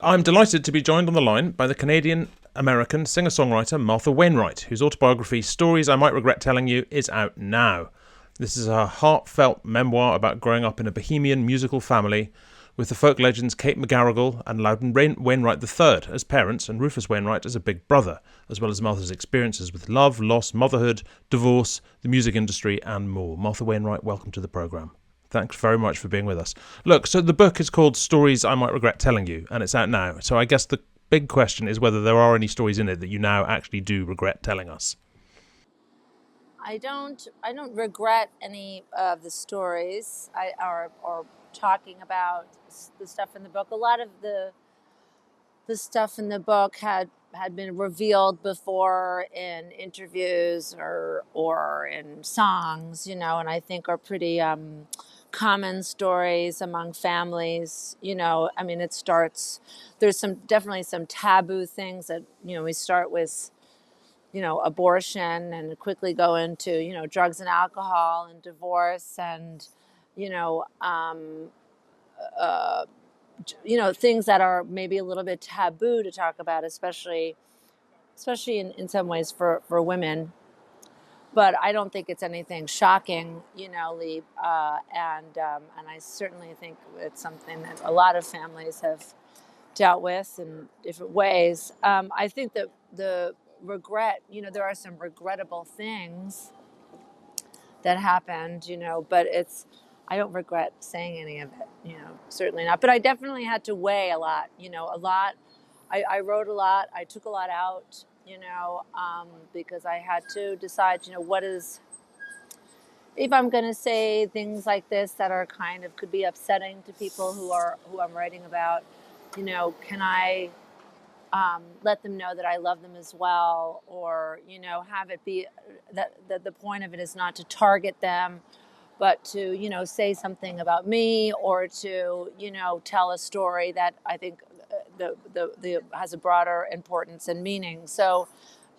I'm delighted to be joined on the line by the Canadian-American singer-songwriter Martha Wainwright, whose autobiography, Stories I Might Regret Telling You, is out now. This is her heartfelt memoir about growing up in a bohemian musical family with the folk legends Kate McGarrigle and Loudon Wainwright III as parents and Rufus Wainwright as a big brother, as well as Martha's experiences with love, loss, motherhood, divorce, the music industry, and more. Martha Wainwright, welcome to the programme. Thanks very much for being with us. Look, so the book is called Stories I Might Regret Telling You, and it's out now. So I guess the big question is whether there are any stories in it that you now actually do regret telling us. I don't regret any of the stories or talking about the stuff in the book. A lot of the stuff in the book had been revealed before in interviews or in songs, and I think are pretty common stories among families. I mean, it starts. There's definitely some taboo things that we start with, abortion, and quickly go into, drugs and alcohol and divorce and, you know, um, uh, things that are maybe a little bit taboo to talk about, especially in some ways for women. But I don't think it's anything shocking, Lee. And I certainly think it's something that a lot of families have dealt with in different ways. I think that the regret, there are some regrettable things that happened, but I don't regret saying any of it, certainly not. But I definitely had to weigh a lot, a lot. I wrote a lot, I took a lot out, because I had to decide, if I'm going to say things like this that are kind of could be upsetting to people who I'm writing about, can I let them know that I love them as well, or have it be that the point of it is not to target them, but to say something about me, or to tell a story that I think the has a broader importance and meaning. So,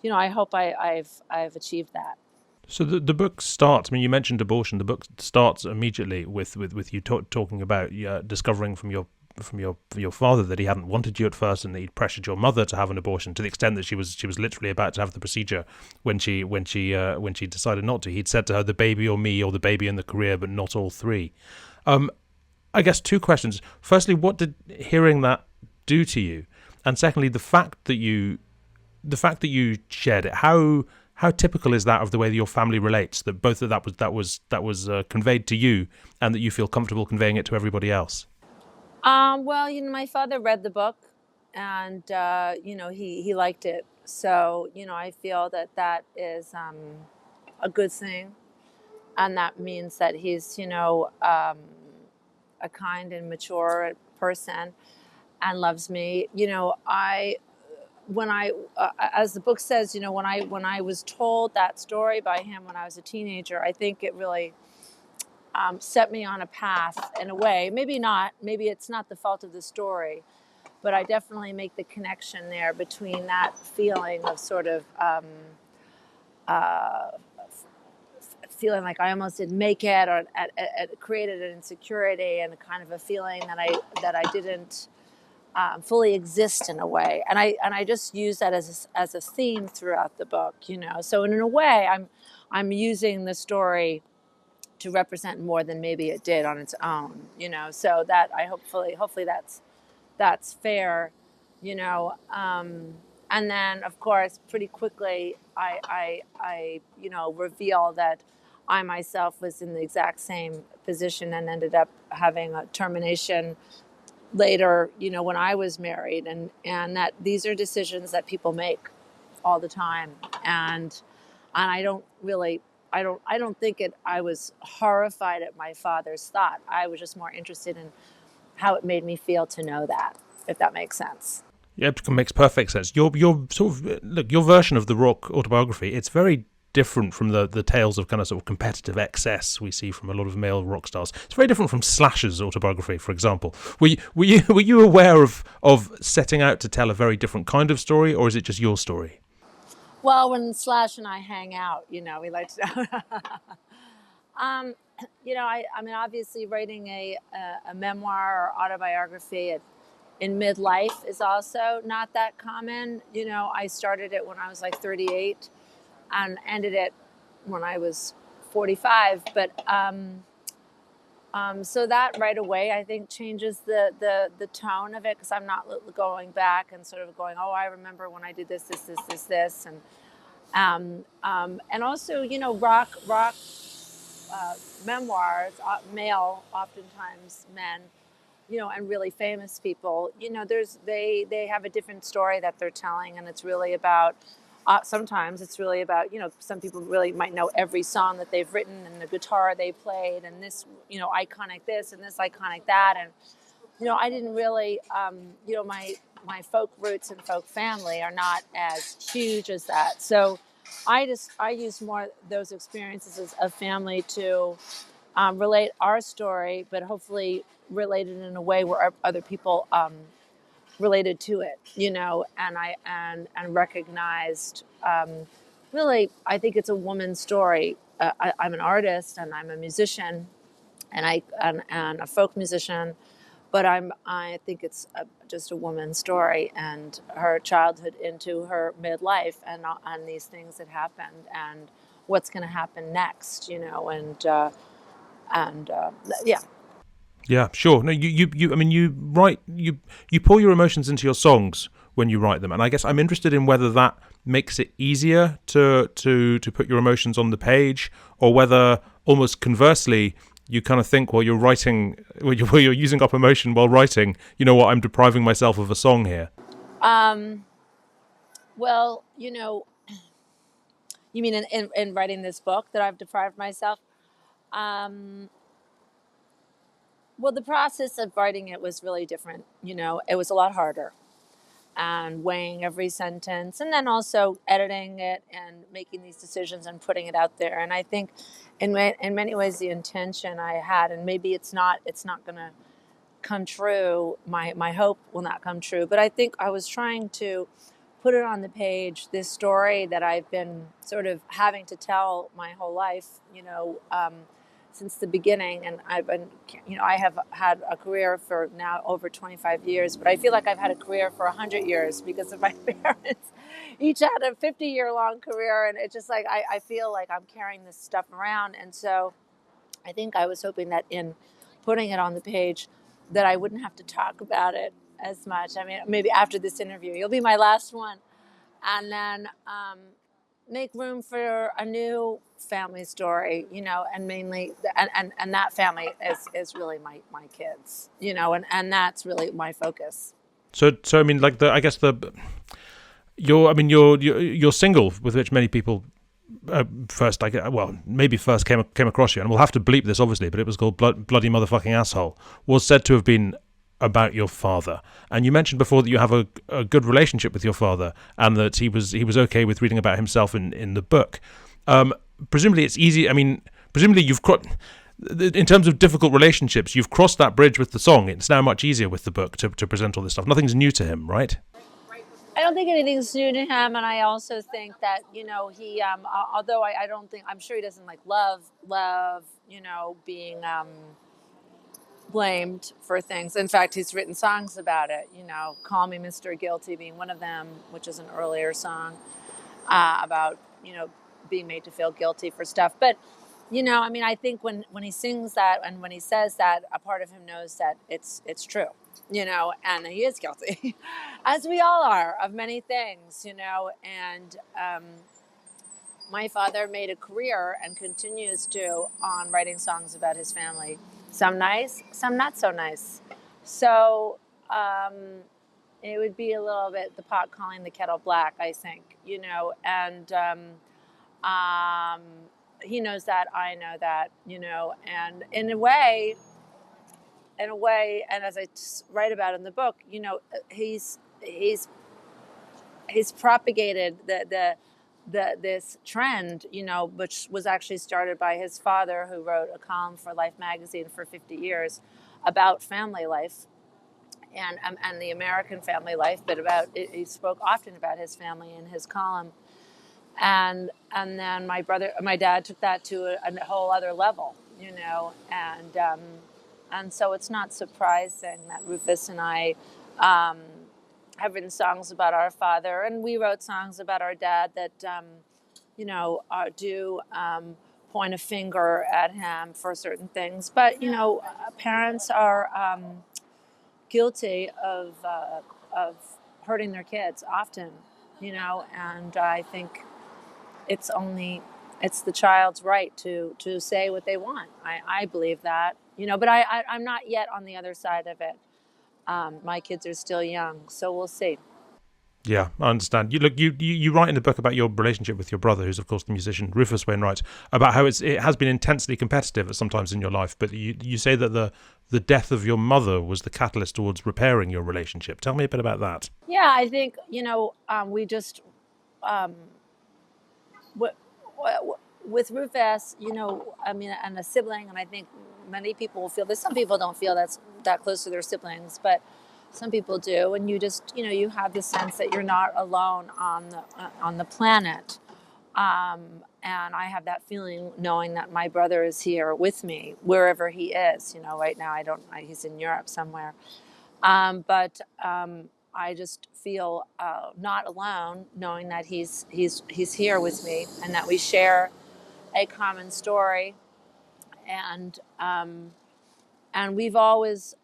I hope I've achieved that. So the book starts. I mean, you mentioned abortion. The book starts immediately with you talking about discovering from your father that he hadn't wanted you at first, and that he'd pressured your mother to have an abortion to the extent that she was literally about to have the procedure when she decided not to. He'd said to her, "The baby or me, or the baby and the career, but not all three." Um, I guess two questions. Firstly, what did hearing that do to you? And secondly, the fact that you shared it, how typical is that of the way that your family relates? That both that was conveyed to you, and that you feel comfortable conveying it to everybody else. Well, my father read the book, and he liked it. So I feel that is a good thing, and that means that he's a kind and mature person and loves me. I when I as the book says, when I was told that story by him when I was a teenager, I think it really set me on a path in a way. Maybe not. Maybe it's not the fault of the story, but I definitely make the connection there between that feeling of sort of uh, feeling like I almost didn't make it, or it created an insecurity and a kind of a feeling that I didn't fully exist in a way. And I just use that as a theme throughout the book. So in a way, I'm using the story to represent more than maybe it did on its own. So that I hopefully that's fair. you know and then, of course, pretty quickly I reveal that I myself was in the exact same position and ended up having a termination later, when I was married, and that these are decisions that people make all the time. And I don't really, I don't think it I was horrified at my father's thought. I was just more interested in how it made me feel to know that, if that makes sense. Yeah, it makes perfect sense. Your sort of look, your version of the rock autobiography. It's very different from the tales of kind of sort of competitive excess we see from a lot of male rock stars. It's very different from Slash's autobiography, for example. Were you aware of setting out to tell a very different kind of story, or is it just your story? Well, when Slash and I hang out, we like to um, I mean, obviously writing a memoir or autobiography, in midlife is also not that common. I started it when I was like 38 and ended it when I was 45. But so that right away, I think, changes the tone of it, because I'm not going back and sort of going, oh, I remember when I did this, and also, rock memoirs, male, oftentimes men, and really famous people, they have a different story that they're telling, and it's really about. Sometimes it's really about, some people really might know every song that they've written and the guitar they played and this, iconic this and this iconic that. And, I didn't really, my folk roots and folk family are not as huge as that. So I use more those experiences as a family to relate our story, but hopefully relate it in a way where other people related to it, and and recognized. Really, I think it's a woman's story. I'm an artist and I'm a musician, and a folk musician, but I think it's just a woman's story and her childhood into her midlife, and these things that happened and what's going to happen next, and yeah. Yeah, sure. No, I mean, you pour your emotions into your songs when you write them, and I guess I'm interested in whether that makes it easier to put your emotions on the page, or whether almost conversely you kind of think while you're writing, while you're using up emotion while writing, you know what, I'm depriving myself of a song here. Um, well, you mean in writing this book that I've deprived myself? Um, well, the process of writing it was really different. It was a lot harder, and weighing every sentence, and then also editing it and making these decisions and putting it out there. And I think in many ways the intention I had, and maybe it's not going to come true. My hope will not come true, but I think I was trying to put it on the page, this story that I've been sort of having to tell my whole life, since the beginning. And I have had a career for now over 25 years, but I feel like I've had a career for 100 years because of my parents. Each had a 50-year long career, and it's just like I feel like I'm carrying this stuff around. And so I think I was hoping that in putting it on the page, that I wouldn't have to talk about it as much. I mean, maybe after this interview, you'll be my last one, and then make room for a new family story, and mainly, and that family is really my kids, and that's really my focus. So I mean, like I guess your single with which many people first, maybe first came across you, and we'll have to bleep this obviously, but it was called Bloody Motherfucking Asshole, was said to have been about your father. And you mentioned before that you have a good relationship with your father, and that he was okay with reading about himself in the book. Presumably it's easy. I mean, presumably in terms of difficult relationships, you've crossed that bridge with the song. It's now much easier with the book to present all this stuff. Nothing's new to him, right? I don't think anything's new to him, and I also think that he, although I don't think, I'm sure he doesn't like love, being blamed for things. In fact, he's written songs about it. "Call Me Mr. Guilty" being one of them, which is an earlier song about being made to feel guilty for stuff. But I mean, I think when he sings that and when he says that, a part of him knows that it's true, and he is guilty, as we all are, of many things, and my father made a career and continues to on writing songs about his family. Some nice, some not so nice. So it would be a little bit the pot calling the kettle black, I think, and um, he knows that, I know that, and in a way, and as I write about in the book, he's propagated this trend, which was actually started by his father, who wrote a column for Life magazine for 50 years about family life and the American family life, but he spoke often about his family in his column. And then my dad took that to a whole other level, and so it's not surprising that Rufus and I have written songs about our father, and we wrote songs about our dad that, do point a finger at him for certain things. But, parents are guilty of hurting their kids often, and I think it's only it's the child's right to say what they want. I believe that, but I'm not yet on the other side of it. My kids are still young, so we'll see. Yeah, I understand. You write in the book about your relationship with your brother, who's of course the musician Rufus Wainwright, about how it has been intensely competitive at sometimes in your life. But you say that the death of your mother was the catalyst towards repairing your relationship. Tell me a bit about that. Yeah, I think we just um, w- w- with Rufus, I mean, and a sibling, and I think many people feel this. Some people don't feel that's that close to their siblings, but some people do, and you just you have the sense that you're not alone on the planet. And I have that feeling knowing that my brother is here with me wherever he is. Right now he's in Europe somewhere. But I just feel not alone, knowing that he's here with me and that we share a common story, and we've always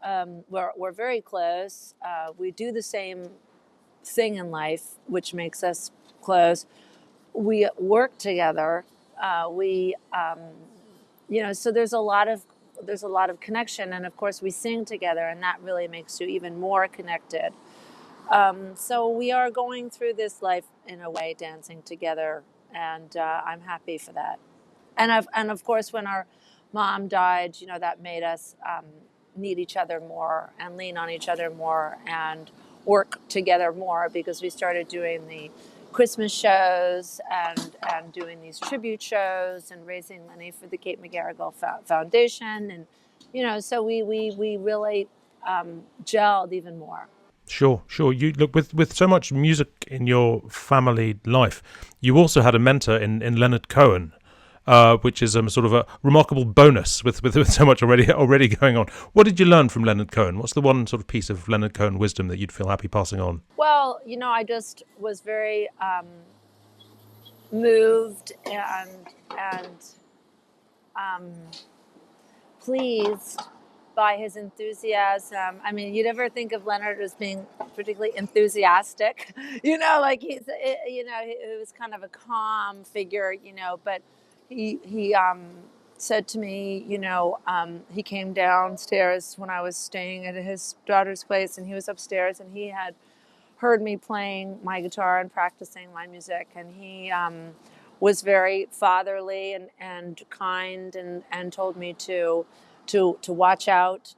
we're very close. We do the same thing in life, which makes us close. We work together. We so there's a lot of connection, and of course we sing together, and that really makes you even more connected. So we are going through this life in a way, dancing together, and I'm happy for that. And of course, when our mom died, that made us need each other more and lean on each other more and work together more, because we started doing the Christmas shows and doing these tribute shows and raising money for the Kate McGarrigle Foundation, and so we really gelled even more. Sure, sure. You look with so much music in your family life. You also had a mentor in Leonard Cohen, which is sort of a remarkable bonus with so much already going on. What did you learn from Leonard Cohen? What's the one sort of piece of Leonard Cohen wisdom that you'd feel happy passing on? Well, I just was very moved and um, pleased by his enthusiasm. I mean, you'd ever think of Leonard as being particularly enthusiastic, like he was kind of a calm figure, but he said to me, he came downstairs when I was staying at his daughter's place, and he was upstairs, and he had heard me playing my guitar and practicing my music, and he was very fatherly and kind, and told me to watch out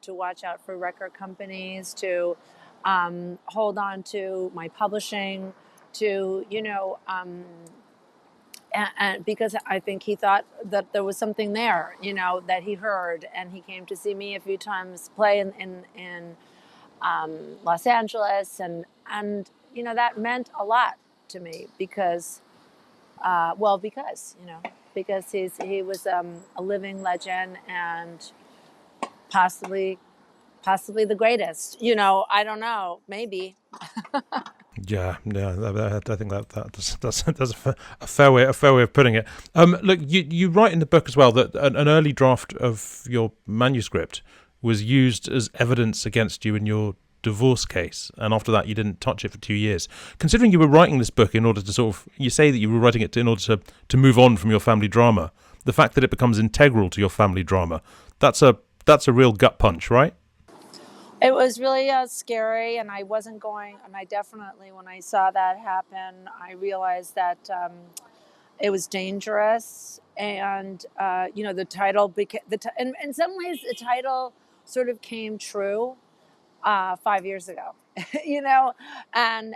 for record companies, to hold on to my publishing, to and because I think he thought that there was something there, that he heard, and he came to see me a few times play in Los Angeles, and that meant a lot to me, because because he was a living legend, and possibly the greatest. I don't know, maybe. Yeah, yeah. I think that's a fair way of putting it. Look, you write in the book as well that an early draft of your manuscript was used as evidence against you in your divorce case, and after that you didn't touch it for 2 years. Considering you were writing this book in order to you say that you were writing it in order to move on from your family drama, the fact that it becomes integral to your family drama, that's a real gut punch, right? It was really scary, and I wasn't going. And I definitely, when I saw that happen, I realized that it was dangerous. And the title became in some ways the title sort of came true 5 years ago, and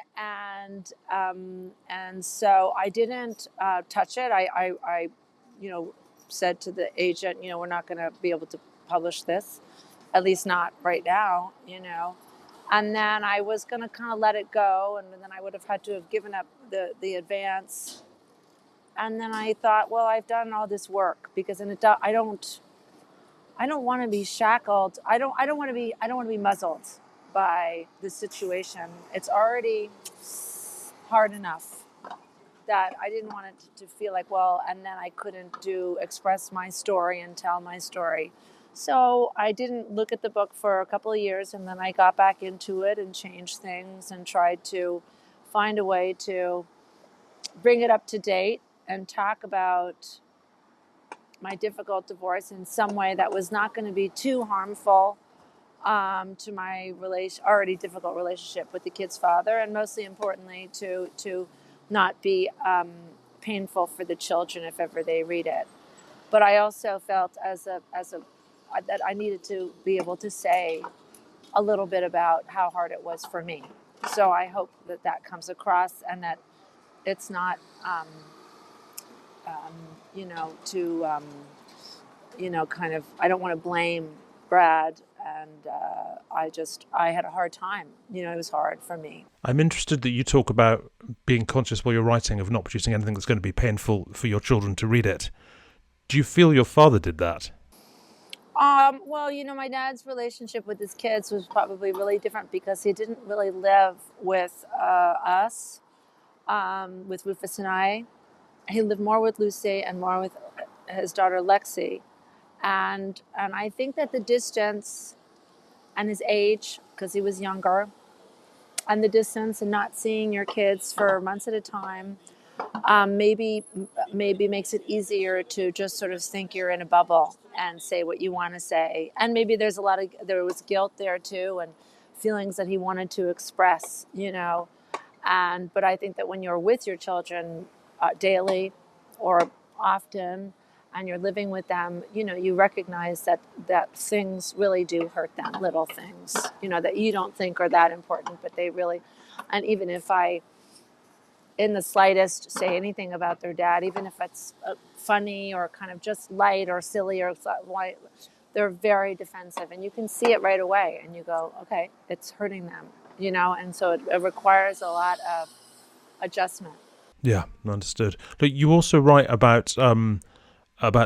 so I didn't touch it. I said to the agent, we're not going to be able to publish this, at least not right now, And then I was going to kind of let it go, and then I would have had to have given up the advance. And then I thought, well, I've done all this work, because I don't want to be shackled. I don't want to be muzzled. by the situation. It's already hard enough that I didn't want it to feel like, well, and then I couldn't express my story and tell my story. So I didn't look at the book for a couple of years, and then I got back into it and changed things and tried to find a way to bring it up to date and talk about my difficult divorce in some way that was not going to be too harmful to my already difficult relationship with the kid's father, and mostly importantly to not be painful for the children if ever they read it. But I also felt that I needed to be able to say a little bit about how hard it was for me. So I hope that comes across, and that it's not kind of, I don't want to blame Brad, and I had a hard time. It was hard for me. I'm interested that you talk about being conscious while you're writing of not producing anything that's going to be painful for your children to read it. Do you feel your father did that? Well, my dad's relationship with his kids was probably really different because he didn't really live with us, with Rufus and I. He lived more with Lucy and more with his daughter Lexi. And I think that the distance and his age, because he was younger, and the distance and not seeing your kids for months at a time, maybe makes it easier to just sort of think you're in a bubble and say what you want to say. And maybe there was guilt there too, and feelings that he wanted to express, but I think that when you're with your children daily or often, and you're living with them, you recognize that things really do hurt them, little things, that you don't think are that important, but they really, and even if I, in the slightest, say anything about their dad, even if it's funny or kind of just light or silly or light, they're very defensive, and you can see it right away, and you go, okay, it's hurting them, and so it requires a lot of adjustment. Yeah, understood. Look, you also write about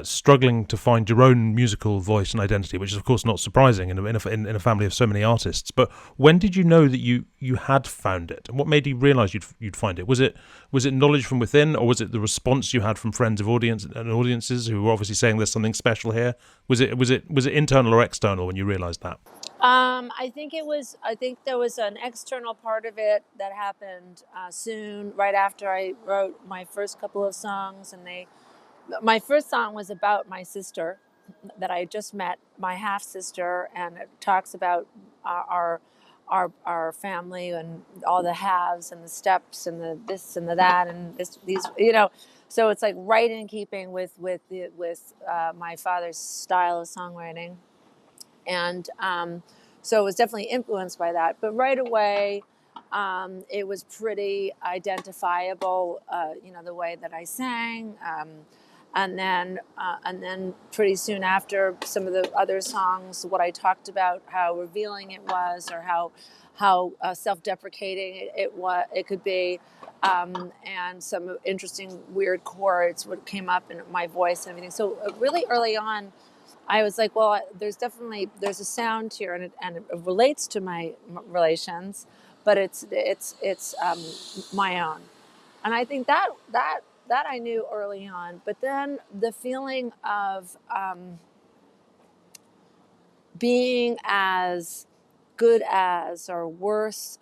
struggling to find your own musical voice and identity, which is of course not surprising in a family of so many artists. But when did you know that you had found it, and what made you realise you'd find it? Was it knowledge from within, or was it the response you had from friends of audiences who were obviously saying there's something special here? Was it internal or external when you realised that? I think there was an external part of it that happened soon, right after I wrote my first couple of songs, and my first song was about my sister that I had just met, my half sister, and it talks about our family and all the halves and the steps and the this and the that and these. So it's like right in keeping with my father's style of songwriting, and so it was definitely influenced by that. But right away, it was pretty identifiable, the way that I sang. And then pretty soon after, some of the other songs, what I talked about, how revealing it was, or how self-deprecating it could be, and some interesting weird chords what came up in my voice and everything. So really early on, I was like, well, there's a sound here, and it relates to my relations, but it's my own. And I think that I knew early on. But then the feeling of being as good as, or worth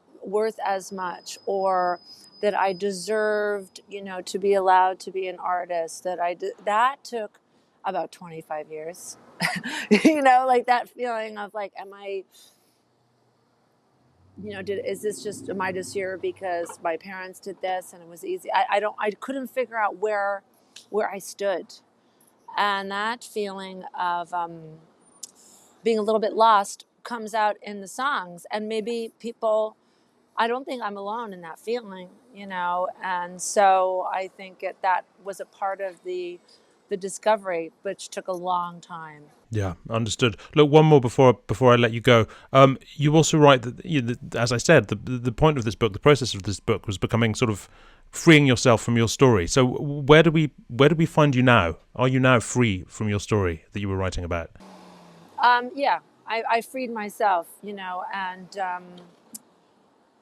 as much, or that I deserved, to be allowed to be an artist, that took about 25 years. Like that feeling of like, am I, am I just here because my parents did this and it was easy? I couldn't figure out where I stood. And that feeling of being a little bit lost comes out in the songs. And maybe I don't think I'm alone in that feeling, and so I think that was a part of the discovery, which took a long time. Yeah, understood. Look, one more before I let you go. You also write that, as I said, the point of this book, the process of this book, was becoming sort of freeing yourself from your story. So where do we find you now? Are you now free from your story that you were writing about? Yeah. I freed myself, and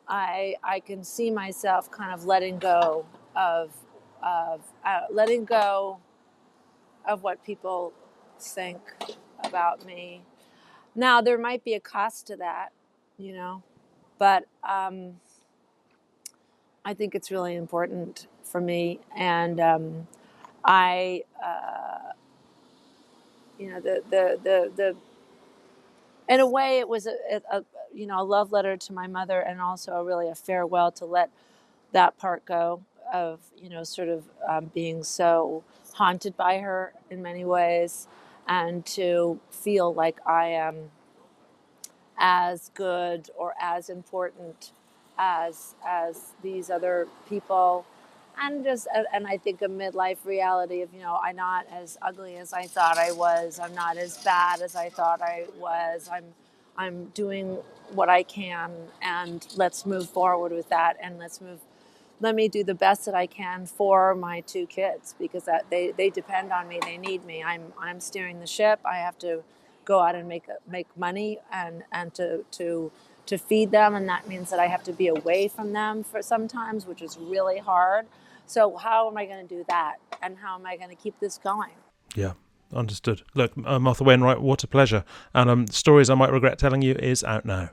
I can see myself kind of letting go of what people think about me. Now there might be a cost to that, but I think it's really important for me, and I, the in a way it was a love letter to my mother, and also really a farewell to let that part go of sort of being so haunted by her in many ways, and to feel like I am as good or as important as these other people. And I think a midlife reality of I'm not as ugly as I thought I was, I'm not as bad as I thought I was, I'm doing what I can, and let's move forward with that, and let me do the best that I can for my two kids, because they depend on me. They need me. I'm steering the ship. I have to go out and make money, and to feed them, and that means that I have to be away from them for sometimes, which is really hard. So how am I going to do that, and how am I going to keep this going? Yeah, understood. Look, Martha Wainwright, what a pleasure. And Stories I Might Regret Telling You is out now.